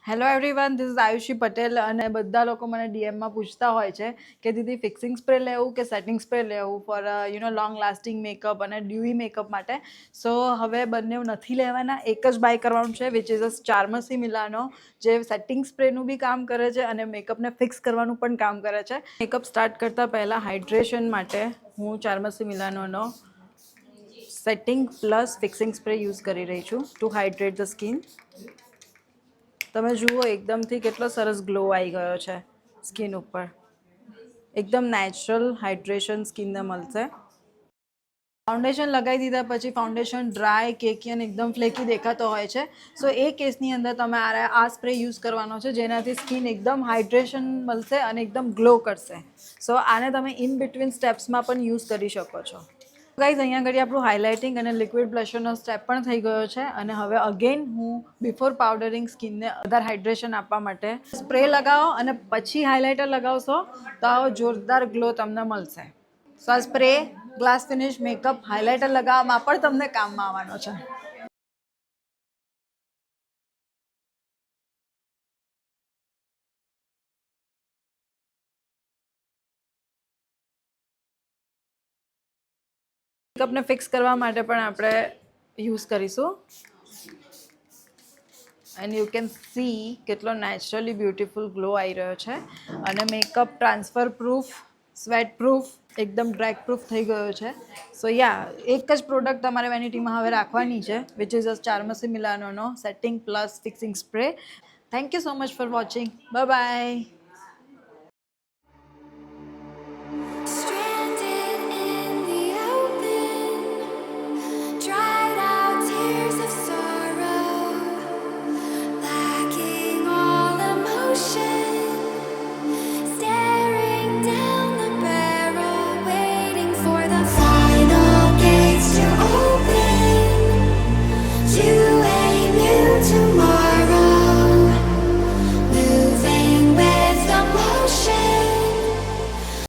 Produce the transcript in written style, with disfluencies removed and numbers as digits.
Hello everyone, this is Ayushi Patel અને બધા લોકો મને ડીએમમાં પૂછતા હોય છે કે દીદી ફિક્સિંગ સ્પ્રે લેવું કે સેટિંગ સ્પ્રે લેવું ફોર લોંગ લાસ્ટિંગ મેકઅપ અને ડ્યુઈ મેકઅપ માટે. સો હવે બંને નથી લેવાના, એક જ બાય કરવાનું છે વિચ ઇઝ અ ચાર્મસી મિલાનો, જે સેટિંગ સ્પ્રેનું બી કામ કરે છે અને મેકઅપને ફિક્સ કરવાનું પણ કામ કરે છે. મેકઅપ સ્ટાર્ટ કરતાં પહેલાં હાઇડ્રેશન માટે હું ચાર્મસી મિલાનોનો setting plus fixing spray use કરી રહી છું ટુ હાઇડ્રેટ ધ સ્કિન. તમે જુઓ એકદમથી કેટલો સરસ ગ્લો આવી ગયો છે સ્કિન ઉપર. એકદમ નેચરલ હાઇડ્રેશન સ્કિનને મળશે. ફાઉન્ડેશન લગાવી દીધા પછી ફાઉન્ડેશન ડ્રાય, કેકી અને એકદમ ફ્લેકી દેખાતો હોય છે. સો એ કેસની અંદર તમે આ સ્પ્રે યુઝ કરવાનો છે, જેનાથી સ્કિન એકદમ હાઇડ્રેશન મળશે અને એકદમ ગ્લો કરશે. સો આને તમે ઇન બિટવીન સ્ટેપ્સમાં પણ યુઝ કરી શકો છો. ગાઈઝ, અહીંયા આગળ આપણું હાઇલાઇટિંગ અને લિક્વિડ બ્લશરનો સ્ટેપ પણ થઈ ગયો છે અને હવે અગેન હું બિફોર પાવડરિંગ સ્કિનને વધારે હાઇડ્રેશન આપવા માટે સ્પ્રે લગાવો અને પછી હાઇલાઇટર લગાવશો તો આવો જોરદાર ગ્લો તમને મળશે. સો આ spray, glass finish, makeup, highlighter લગાવવામાં પણ તમને કામમાં આવવાનો છે. મેકઅપને ફિક્સ કરવા માટે પણ આપણે યુઝ કરીશું. એન્ડ યુ કેન સી કેટલો નેચરલી બ્યુટિફુલ ગ્લો આવી રહ્યો છે અને makeup transfer proof, sweat proof, એકદમ ડ્રેગ પ્રૂફ થઈ ગયો છે. સો એક જ પ્રોડક્ટ તમારે વેનિટીમાં હવે રાખવાની છે વિચ ઇઝ અ ચાર્મસી મિલાનોનો setting plus fixing spray. Thank you so much for watching. Bye by.